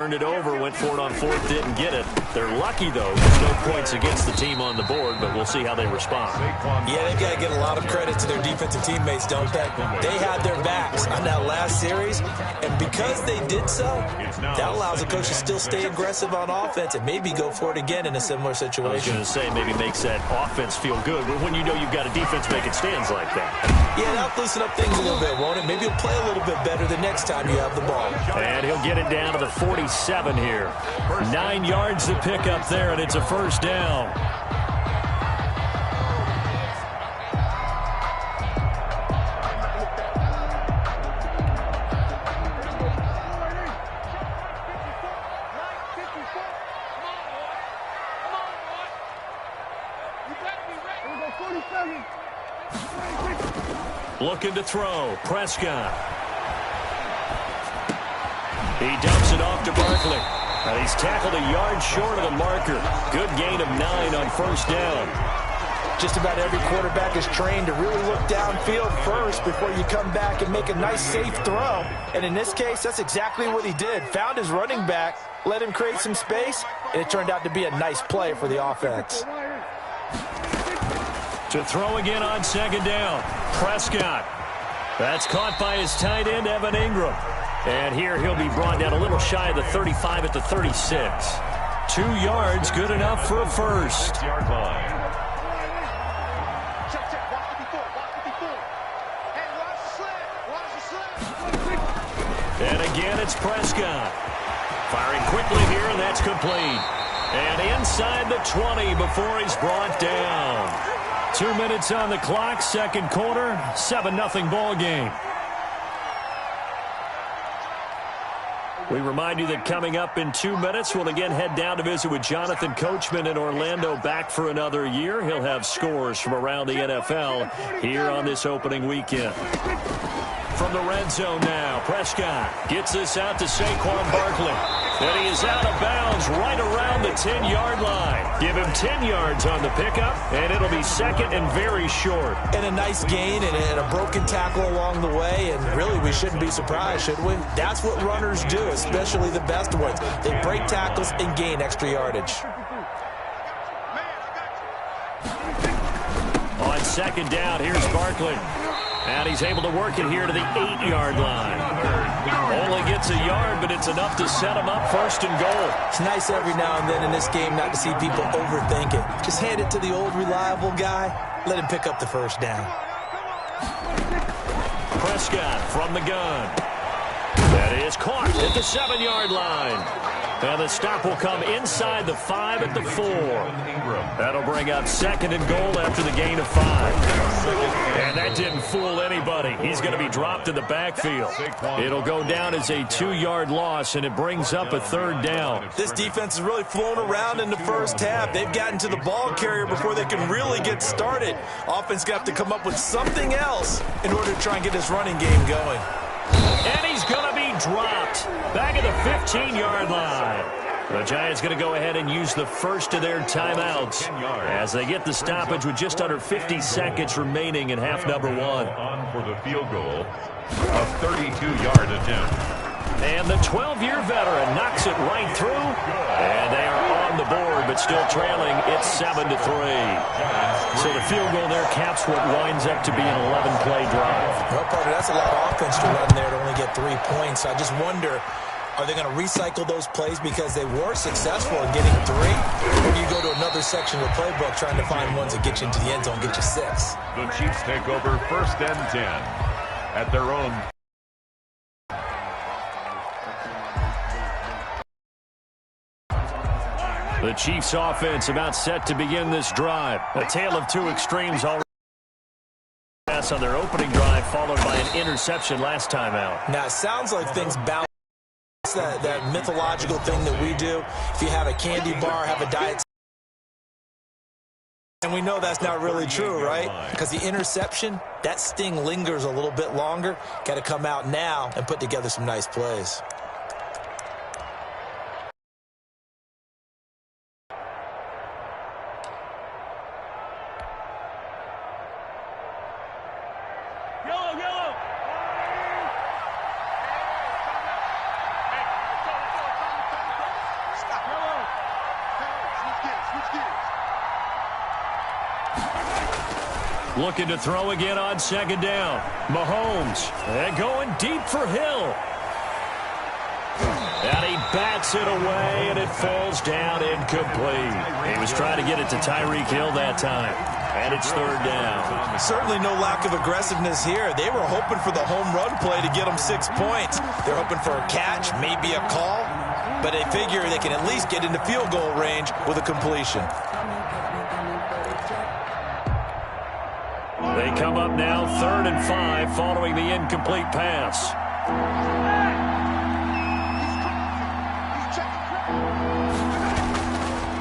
Turned it over, went for it on fourth, didn't get it. They're lucky, though. There's no points against the team on the board, but we'll see how they respond. Yeah, they've got to get a lot of credit to their defensive teammates, don't they? They had their backs on that last series, and because they did so, that allows the coach to still stay aggressive on offense and maybe go for it again in a similar situation. I was going to say maybe makes that offense feel good, but when you know you've got a defense making stands like that. Yeah, that'll loosen up things a little bit, won't it? Maybe he'll play a little bit better the next time you have the ball. And he'll get it down to the 47 here. 9 yards to pick up there, and it's a first down. Looking to throw. Prescott. He dumps it off to Barkley. And he's tackled a yard short of the marker. Good gain of 9 on first down. Just about every quarterback is trained to really look downfield first before you come back and make a nice, safe throw. And in this case, that's exactly what he did. Found his running back, let him create some space, and it turned out to be a nice play for the offense. To throw again on second down. Prescott. That's caught by his tight end, Evan Ingram. And here he'll be brought down a little shy of the 35 at the 36. 2 yards, good enough for a first. And again, it's Prescott. Firing quickly here, and that's complete. And inside the 20 before he's brought down. 2 minutes on the clock, second quarter, 7-0 ball game. We remind you that coming up in 2 minutes, we'll again head down to visit with Jonathan Coachman in Orlando, back for another year. He'll have scores from around the NFL here on this opening weekend. From the red zone now, Prescott gets this out to Saquon Barkley. And he is out of bounds right around the 10-yard line. Give him 10 yards on the pickup, and it'll be second and very short. And a nice gain and a broken tackle along the way, and really we shouldn't be surprised, should we? That's what runners do, especially the best ones. They break tackles and gain extra yardage. On second down, here's Barkley. And he's able to work it here to the 8-yard line. Only gets a yard, but it's enough to set him up first and goal. It's nice every now and then in this game not to see people overthink it. Just hand it to the old reliable guy. Let him pick up the first down. Prescott from the gun. That is caught at the 7-yard line. And the stop will come inside the 5 at the 4. That'll bring up second and goal after the gain of 5. And that didn't fool anybody. He's going to be dropped in the backfield. It'll go down as a 2-yard loss, and it brings up a third down. This defense has really flown around in the first half. They've gotten to the ball carrier before they can really get started. Offense got to come up with something else in order to try and get this running game going. And he's going to be dropped back at the 15-yard line. The Giants going to go ahead and use the first of their timeouts as they get the stoppage with just under 50 seconds remaining in half number 1. On for the field goal, a 32-yard attempt. And the 12-year veteran knocks it right through. And they are on the board, but still trailing. It's 7-3. So the field goal there caps what winds up to be an 11-play drive. Well, Parker, that's a lot of offense to run there to only get 3 points. I just wonder, are they going to recycle those plays because they were successful in getting 3? Or do you go to another section of the playbook trying to find ones that get you into the end zone, get you 6? The Chiefs take over first and 10 at their own. The Chiefs offense about set to begin this drive. A tale of two extremes already. Pass on their opening drive, followed by an interception last time out. Now, it sounds like things balance. That mythological thing that we do. If you have a candy bar, have a diet. And we know that's not really true, right? Because the interception, that sting lingers a little bit longer. Got to come out now and put together some nice plays. Looking to throw again on second down. Mahomes. And going deep for Hill. And he bats it away, and it falls down incomplete. He was trying to get it to Tyreek Hill that time. And it's third down. Certainly no lack of aggressiveness here. They were hoping for the home run play to get them 6 points. They're hoping for a catch, maybe a call. But they figure they can at least get into field goal range with a completion. They come up now 3rd and 5 following the incomplete pass.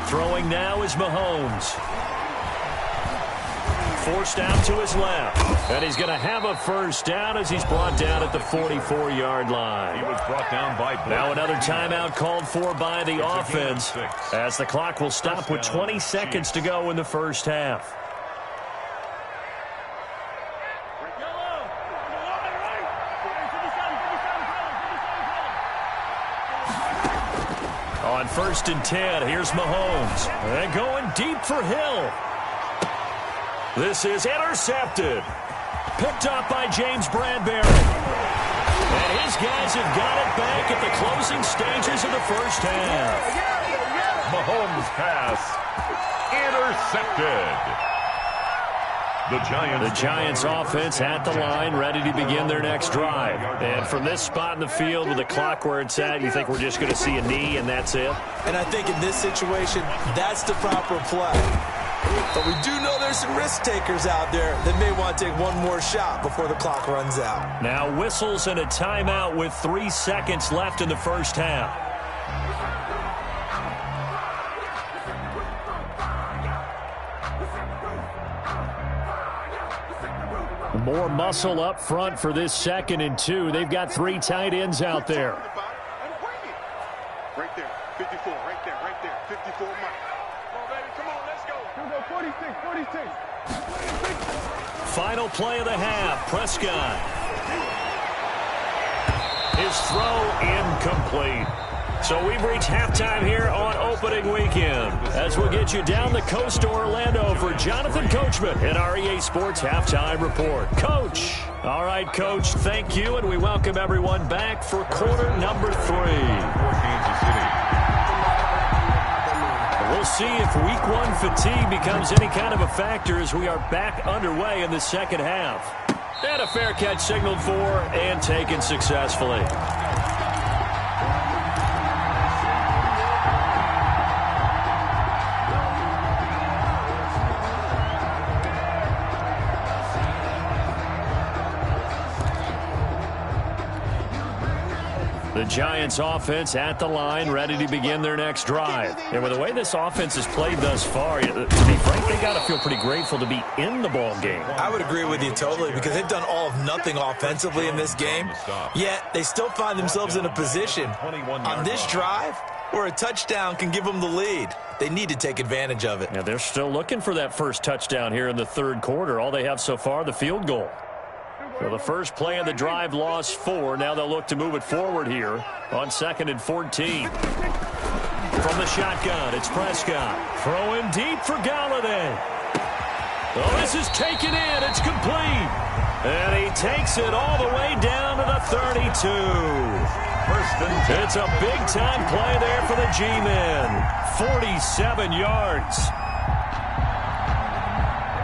Throwing now is Mahomes. Forced out to his left. And he's going to have a first down as he's brought down at the 44-yard line. He was brought down by Blake. Now another timeout called for by the offense as the clock will stop with 20 seconds to go in the first half. On 1st and 10, here's Mahomes. And going deep for Hill. This is intercepted. Picked up by James Bradbury. And his guys have got it back at the closing stages of the first half. Mahomes' pass intercepted. The Giants offense at the line, ready to begin their next drive. And from this spot in the field with the clock where it's at, you think we're just going to see a knee and that's it? And I think in this situation, that's the proper play. But we do know there's some risk takers out there that may want to take one more shot before the clock runs out. Now whistles and a timeout with 3 seconds left in the first half. More muscle up front for this 2nd and 2. They've got 3 tight ends out there. Right there, 54, right there, 54 Mike. Come on, baby, come on, let's go. Here we go, 46. Final play of the half, Prescott. His throw incomplete. So we've reached halftime here on opening weekend as we'll get you down the coast to Orlando for Jonathan Coachman in our EA Sports Halftime Report. Coach. All right, Coach, thank you, and we welcome everyone back for quarter number 3. We'll see if week 1 fatigue becomes any kind of a factor as we are back underway in the second half. And a fair catch signaled for and taken successfully. The Giants offense at the line, ready to begin their next drive. And with the way this offense has played thus far, to be frank, they got to feel pretty grateful to be in the ball game. I would agree with you totally because they've done all of nothing offensively in this game, yet they still find themselves in a position on this drive where a touchdown can give them the lead. They need to take advantage of it. Yeah, they're still looking for that first touchdown here in the 3rd quarter. All they have so far, the field goal. So the first play of the drive lost 4. Now they'll look to move it forward here on 2nd and 14. From the shotgun, it's Prescott. Throwing deep for Galladay. Oh, this is taken in. It's complete. And he takes it all the way down to the 32. It's a big-time play there for the G-men. 47 yards.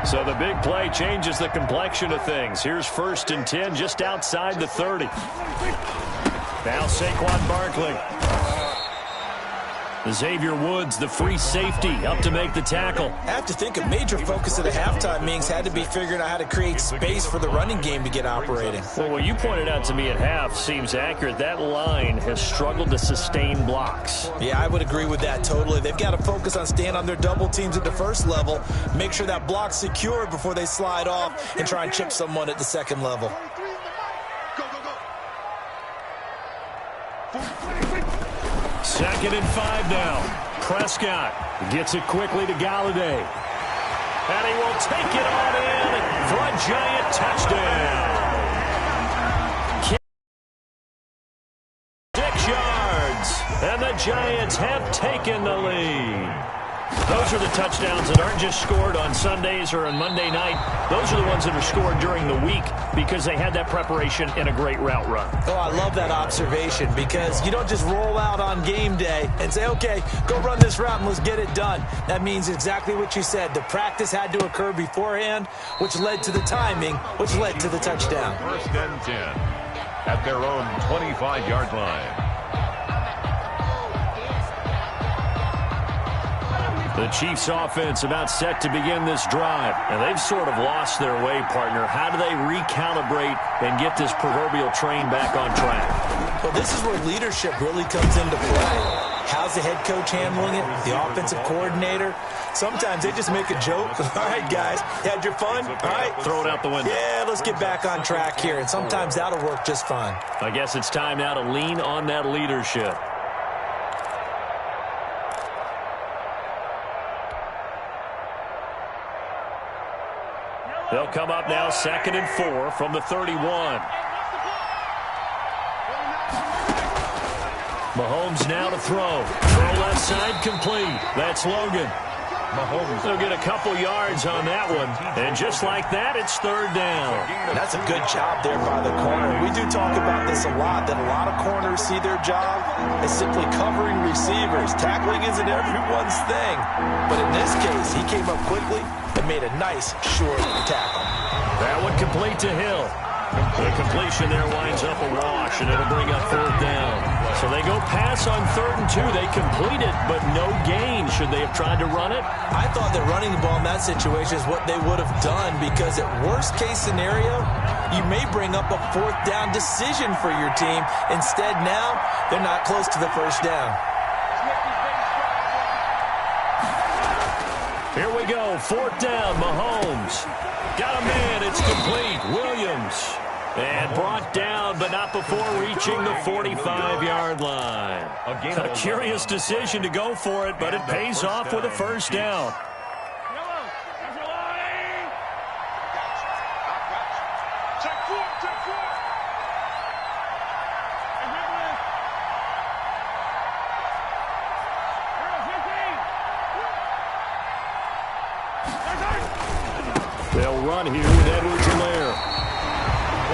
So the big play changes the complexion of things. Here's 1st and 10 just outside the 30. Now Saquon Barkley. Xavier Woods, the free safety, up to make the tackle. I have to think a major focus of the halftime meetings had to be figuring out how to create space for the running game to get operating. Well, what you pointed out to me at half seems accurate. That line has struggled to sustain blocks. Yeah, I would agree with that totally. They've got to focus on staying on their double teams at the first level, make sure that block's secured before they slide off and try and chip someone at the second level. Second and 5 now. Prescott gets it quickly to Galladay. And he will take it on in for a giant touchdown. 6 yards. And the Giants have taken the lead. Those are the touchdowns that aren't just scored on Sundays or on Monday night. Those are the ones that are scored during the week because they had that preparation in a great route run. Oh, I love that observation because you don't just roll out on game day and say, okay, go run this route and let's get it done. That means exactly what you said. The practice had to occur beforehand, which led to the timing, which led to the touchdown. First and 10 at their own 25-yard line. The Chiefs offense about set to begin this drive, and they've sort of lost their way, partner. How do they recalibrate and get this proverbial train back on track? Well, this is where leadership really comes into play. How's the head coach handling it? The offensive coordinator? Sometimes they just make a joke. All right, guys, had your fun? All right. Throw it out the window. Yeah, let's get back on track here, and sometimes that'll work just fine. I guess it's time now to lean on that leadership. They'll come up now 2nd and 4 from the 31. Mahomes now to throw. Throw left side complete. That's Logan. Mahomes will get a couple yards on that one. And just like that, it's 3rd down. That's a good job there by the corner. We do talk about this a lot, that a lot of corners see their job as simply covering receivers. Tackling isn't everyone's thing. But in this case, he came up quickly and made a nice, short tackle. That one complete to Hill. The completion there winds up a wash, and it'll bring up 4th down. So they go pass on 3rd and 2. They complete it, but no gain. Should they have tried to run it? I thought that running the ball in that situation is what they would have done because at worst case scenario, you may bring up a 4th down decision for your team. Instead, now, they're not close to the 1st down. Here we go, 4th down, Mahomes. Got a man, it's complete, Williams. And brought down, but not before reaching the 45-yard line. A curious decision to go for it, but it pays off with a 1st down. They'll run here with Edwards-Helaire.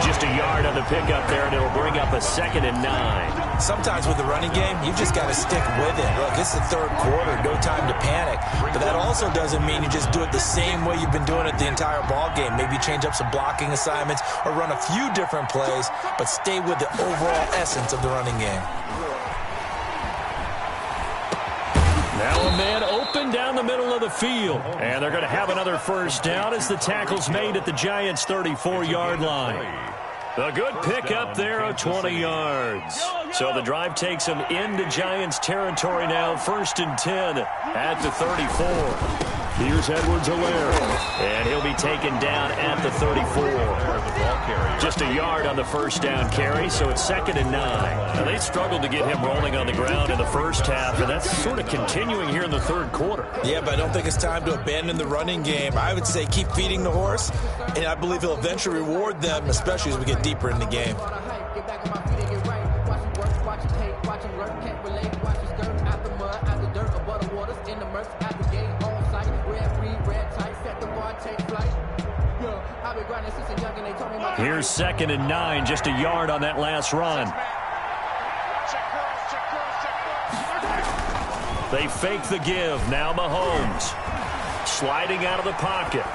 Just a yard on the pickup there, and it'll bring up a 2nd and 9. Sometimes with the running game, you've just got to stick with it. Look, it's the 3rd quarter, no time to panic. But that also doesn't mean you just do it the same way you've been doing it the entire ball game. Maybe change up some blocking assignments or run a few different plays, but stay with the overall essence of the running game. Now a man open down the middle of the field. And they're going to have another 1st down as the tackle's made at the Giants' 34-yard line. A good pickup there of 20 yards. So the drive takes them into Giants territory now. 1st and 10 at the 34. Here's Edwards-Helaire. And he'll be taken down at the 34. Just a yard on the 1st down carry, so it's 2nd and 9. Now they struggled to get him rolling on the ground in the first half, and that's sort of continuing here in the 3rd quarter. Yeah, but I don't think it's time to abandon the running game. I would say keep feeding the horse, and I believe he'll eventually reward them, especially as we get deeper in the game. Here's 2nd and 9, just a yard on that last run. They fake the give. Now Mahomes sliding out of the pocket.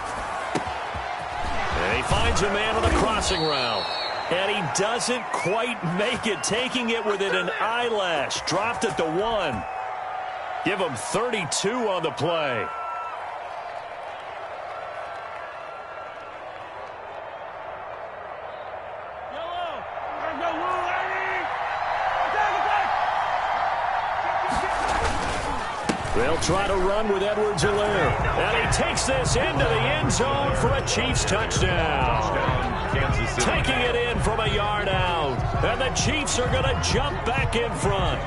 And he finds a man on the crossing route. And he doesn't quite make it, taking it within an eyelash. Dropped at the 1. Give him 32 on the play. They'll try to run with Edwards-Helaire. And he takes this into the end zone for a Chiefs touchdown. Taking it in from a yard out. And the Chiefs are going to jump back in front.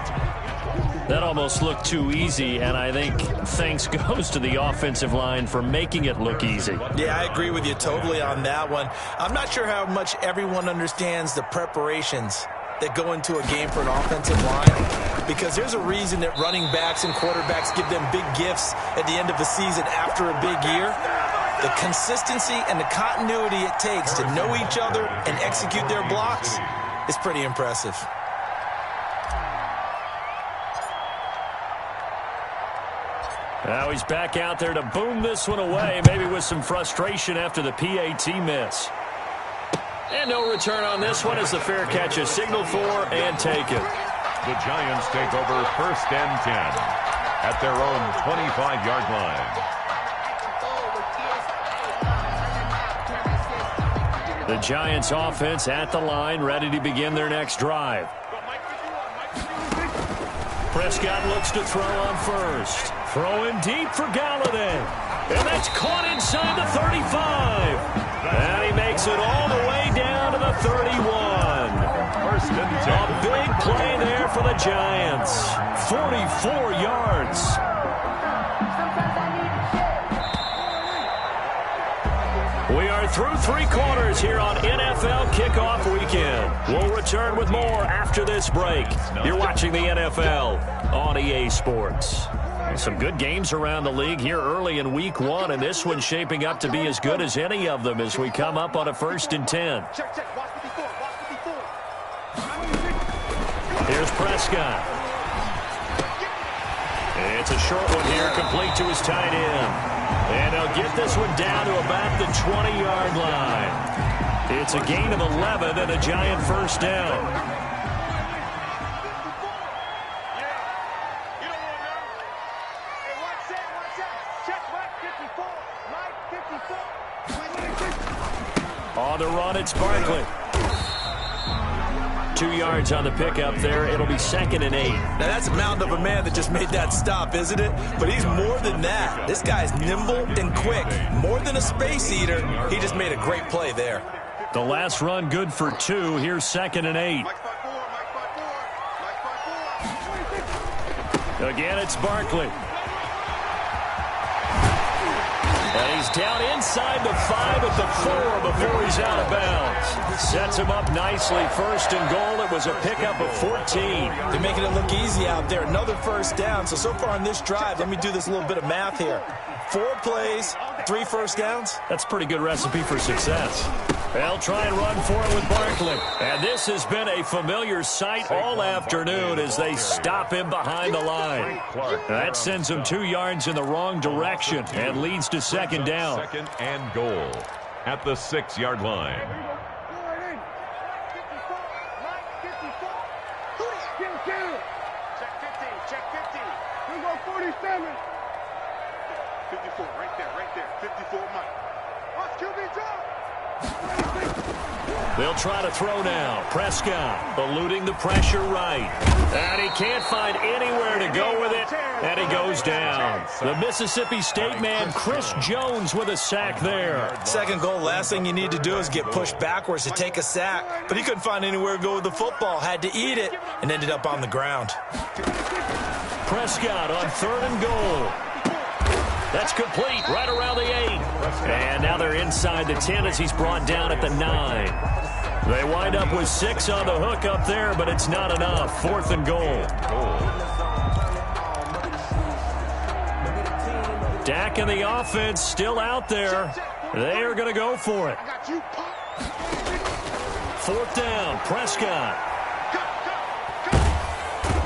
That almost looked too easy, and I think thanks goes to the offensive line for making it look easy. Yeah, I agree with you totally on that one. I'm not sure how much everyone understands the preparations that go into a game for an offensive line. because there's a reason that running backs and quarterbacks give them big gifts at the end of the season after a big year. The consistency and the continuity it takes to know each other and execute their blocks is pretty impressive. Now he's back out there to boom this one away, maybe with some frustration after the PAT miss. And no return on this one as the fair catch is signaled for and taken. The Giants take over 1st and 10 at their own 25-yard line. The Giants offense at the line, ready to begin their next drive. Prescott looks to throw on first. Throwing deep for Galladay. And that's caught inside the 35. And he makes it all the way down to the 31. 1st and 10. A big play there for the Giants. 44 yards. We are through 3 quarters here on NFL Kickoff Weekend. We'll return with more after this break. You're watching the NFL on EA Sports. Some good games around the league here early in Week 1, and this one's shaping up to be as good as any of them as we come up on a 1st and 10. Here's Prescott. It's a short one here, complete to his tight end. And he'll get this one down to about the 20-yard line. It's a gain of 11 and a Giant 1st down. On the run, it's Barkley. 2 yards on the pickup there. It'll be 2nd and 8. Now, that's a mountain of a man that just made that stop, isn't it? But he's more than that. This guy's nimble and quick. More than a space eater. He just made a great play there. The last run good for 2. Here's 2nd and 8. Again, it's Barkley. And he's down inside the 5 at the 4 before he's out of bounds. Sets him up nicely. 1st and goal. It was a pickup of 14. They're making it look easy out there. Another 1st down. So far on this drive, let me do this little bit of math here. 4 plays, 3 1st downs. That's a pretty good recipe for success. They'll try and run for it with Barkley. And this has been a familiar sight all afternoon as they stop him behind the line. That sends him 2 yards in the wrong direction and leads to 2nd down. 2nd and goal at the 6-yard line. Check 50. We go 47. 54, right there. 54, Mike. Watch QB drop. They'll try to throw now. Prescott eluding the pressure right. And he can't find anywhere to go with it. And he goes down. The Mississippi State man, Chris Jones, with a sack there. 2nd goal, last thing you need to do is get pushed backwards to take a sack. But he couldn't find anywhere to go with the football. Had to eat it and ended up on the ground. Prescott on 3rd and goal. That's complete right around the 8. And now they're inside the 10 as he's brought down at the 9. They wind up with 6 on the hook up there, but it's not enough. 4th and goal. Dak and the offense still out there. They are going to go for it. 4th down, Prescott.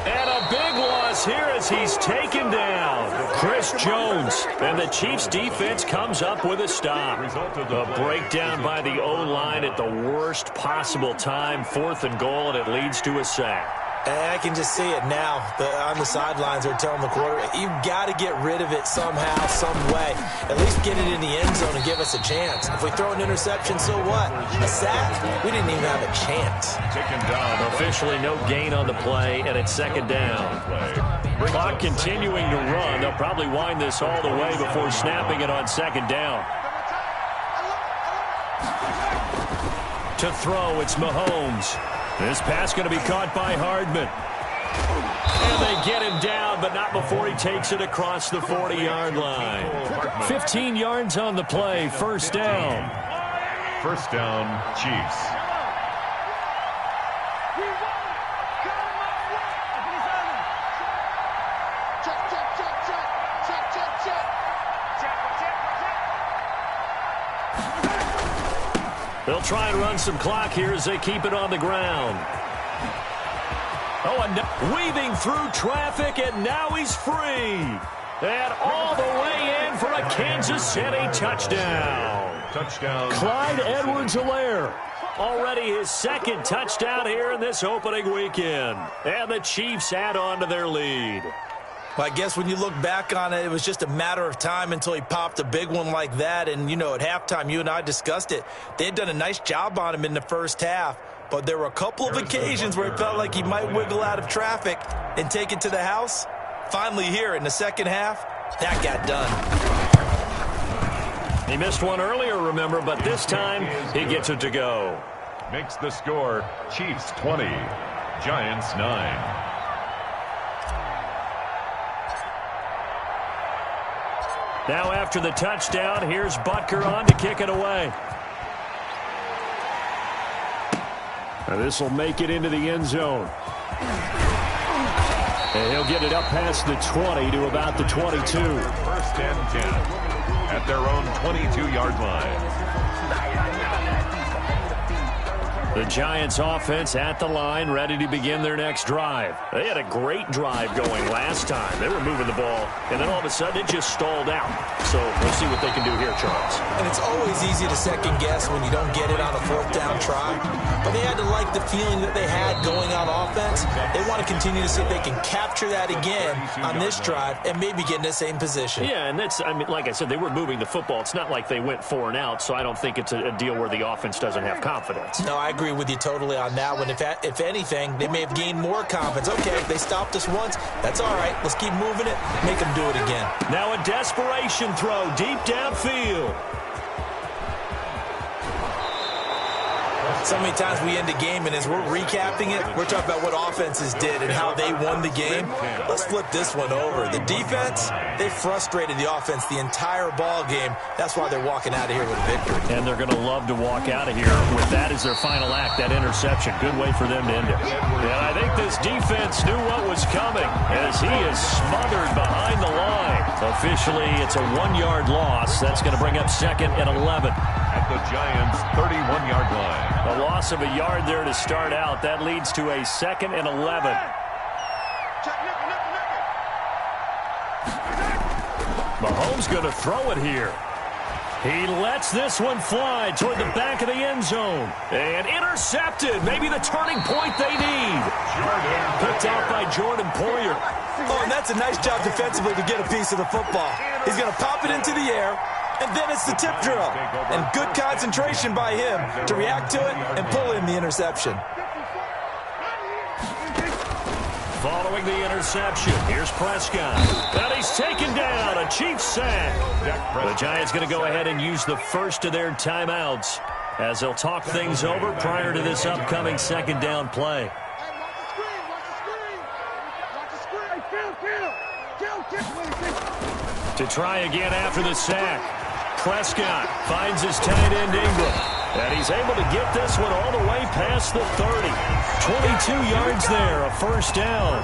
And a big loss here as he's taken down. Chris Jones. And the Chiefs defense comes up with a stop. A breakdown by the O-line at the worst possible time. 4th and goal, and it leads to a sack. I can just see it now. On the sidelines, they're telling the quarterback, you've got to get rid of it somehow, some way. At least get it in the end zone and give us a chance. If we throw an interception, so what? A sack? We didn't even have a chance. Taken down. Officially no gain on the play, and it's 2nd down. Clock continuing to run. They'll probably wind this all the way before snapping it on 2nd down. To throw, it's Mahomes. This pass going to be caught by Hardman. And they get him down, but not before he takes it across the 40-yard line. 15 yards on the play, 1st down. 1st down, Chiefs. They'll try and run some clock here as they keep it on the ground. Oh, and weaving through traffic, and now he's free. And all the way in for a Kansas City touchdown. Touchdown. Clyde Edwards-Helaire. Already his second touchdown here in this opening weekend. And the Chiefs add on to their lead. Well, I guess when you look back on it, it was just a matter of time until he popped a big one like that. And, you know, at halftime, you and I discussed it. They had done a nice job on him in the first half. But there were a couple of occasions where it felt like he might wiggle out of traffic and take it to the house. Finally here in the second half, that got done. He missed one earlier, remember, but this time he gets it to go. Makes the score Chiefs 20, Giants 9. Now after the touchdown, here's Butker on to kick it away. Now this will make it into the end zone. And he'll get it up past the 20 to about the 22. First and 10 at their own 22-yard line. The Giants offense at the line, ready to begin their next drive. They had a great drive going last time. They were moving the ball, and then all of a sudden it just stalled out. So we'll see what they can do here, Charles. And it's always easy to second guess when you don't get it on a fourth down try. But they had to like the feeling that they had going on offense. They want to continue to see if they can capture that again on this drive and maybe get in the same position. Yeah, and that's, I mean, like I said, they were moving the football. It's not like they went 4 and out, so I don't think it's a deal where the offense doesn't have confidence. No, I agree with you totally on that one. If anything, they may have gained more confidence. Okay, they stopped us once. That's all right. Let's keep moving it. Make them do it again. Now a desperation throw deep downfield. So many times we end a game, and as we're recapping it, we're talking about what offenses did and how they won the game. Let's flip this one over. The defense, they frustrated the offense the entire ball game. That's why they're walking out of here with a victory. And they're going to love to walk out of here with that as their final act, that interception. Good way for them to end it. And I think this defense knew what was coming as he is smothered behind the line. Officially, it's a 1-yard loss. That's going to bring up second and 11. At the Giants' 31-yard line. A loss of a yard there to start out. That leads to a second and 11. Mahomes going to throw it here. He lets this one fly toward the back of the end zone. And intercepted. Maybe the turning point they need. Picked out by Jordan Poyer. Oh, and that's a nice job defensively to get a piece of the football. He's going to pop it into the air. And then it's the tip drill. And good concentration by him to react to it and pull in the interception. Following the interception, here's Prescott. And he's taken down, a Chiefs sack. The Giants going to go ahead and use the first of their timeouts as they'll talk things over prior to this upcoming second down play. To try again after the sack. Prescott finds his tight end Ingram. And he's able to get this one all the way past the 30. 22 yards there, a first down.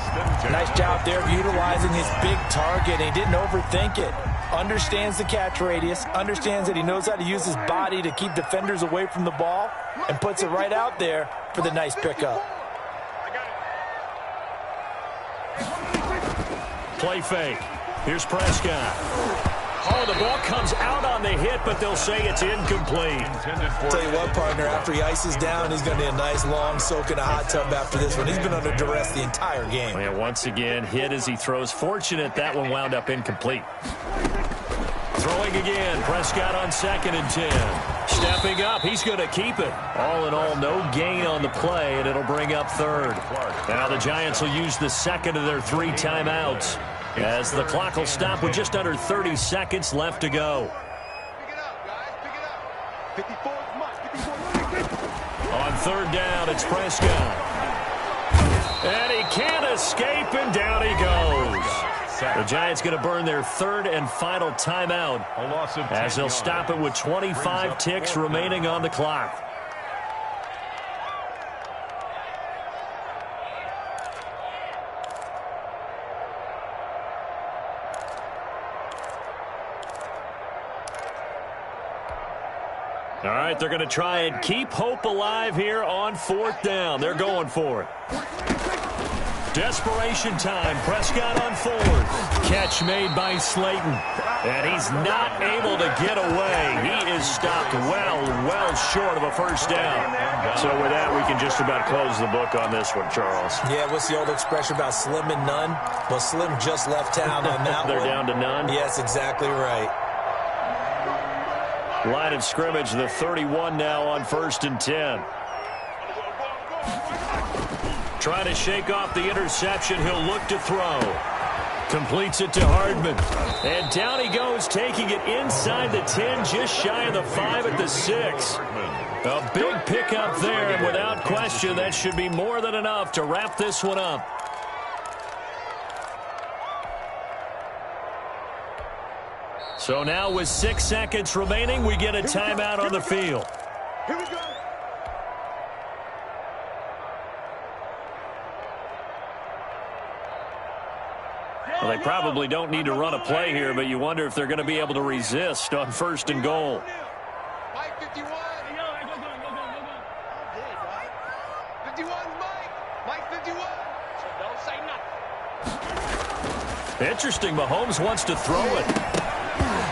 Nice job there of utilizing his big target. He didn't overthink it. Understands the catch radius. Understands that he knows how to use his body to keep defenders away from the ball. And puts it right out there for the nice pickup. Play fake. Here's Prescott. Oh, the ball comes out on the hit, but they'll say it's incomplete. Tell you what, partner, after he ices down, he's going to need a nice long soak in a hot tub after this one. He's been under duress the entire game. And once again, hit as he throws. Fortunate that one wound up incomplete. Throwing again, Prescott on 2nd and 10. Stepping up, he's going to keep it. All in all, no gain on the play, and it'll bring up 3rd. Now the Giants will use the second of their 3 timeouts, as the clock will stop with just under 30 seconds left to go. Pick it up, guys. Pick it up. 54. On 3rd down, it's Prescott. And he can't escape, and down he goes. The Giants going to burn their 3rd and final timeout as they'll stop it with 25 ticks remaining on the clock. All right, they're going to try and keep hope alive here on 4th down. They're going for it. Desperation time. Prescott on 4th. Catch made by Slayton. And he's not able to get away. He is stopped well short of a first down. So with that, we can just about close the book on this one, Charles. Yeah, what's the old expression about slim and none? Well, Slim just left town on that They're one. down to none? Yes, exactly right. Line of scrimmage, the 31 now on 1st and 10. Trying to shake off the interception. He'll look to throw. Completes it to Hardman. And down he goes, taking it inside the 10, just shy of the 5 at the 6. A big pickup there, and without question, that should be more than enough to wrap this one up. So now with 6 seconds remaining, we get a timeout on the field. Here we go. Well, they probably don't need to run a play here, but you wonder if they're going to be able to resist on 1st and goal. Mike 51. 51, Mike. Mike 51. So don't say nothing. Interesting. Mahomes wants to throw it.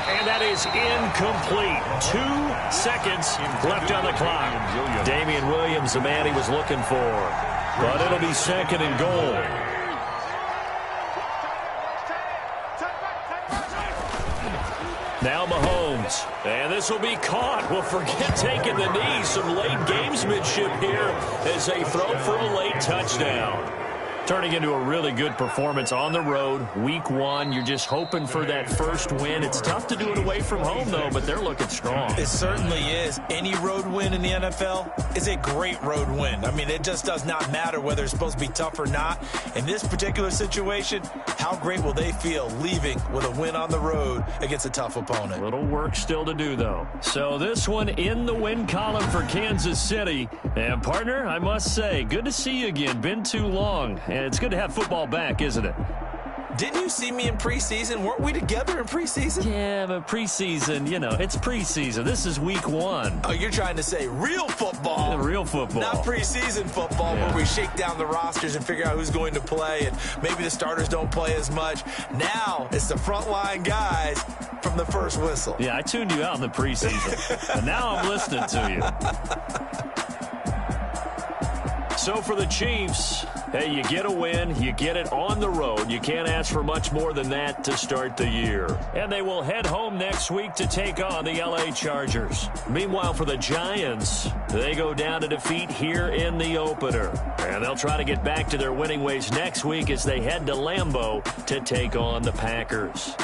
And that is incomplete. 2 seconds left on the clock. Damian Williams, the man he was looking for. But it'll be 2nd and goal. Now Mahomes. And this will be caught. Well, forget taking the knee. Some late gamesmanship here as they throw for a late touchdown. Turning into a really good performance on the road. Week 1, you're just hoping for that first win. It's tough to do it away from home, though, but they're looking strong. It certainly is. Any road win in the NFL is a great road win. I mean, it just does not matter whether it's supposed to be tough or not. In this particular situation, how great will they feel leaving with a win on the road against a tough opponent? Little work still to do, though. So this one in the win column for Kansas City. And, partner, I must say, good to see you again. Been too long. And it's good to have football back, isn't it? Didn't you see me in preseason? Weren't we together in preseason? Yeah, but preseason, you know, it's preseason. This is week 1. Oh, you're trying to say real football. Yeah, real football. Not preseason football where we shake down the rosters and figure out who's going to play, and maybe the starters don't play as much. Now it's the frontline guys from the first whistle. Yeah, I tuned you out in the preseason. And now I'm listening to you. So for the Chiefs, hey, you get a win, you get it on the road. You can't ask for much more than that to start the year. And they will head home next week to take on the LA Chargers. Meanwhile, for the Giants, they go down to defeat here in the opener. And they'll try to get back to their winning ways next week as they head to Lambeau to take on the Packers.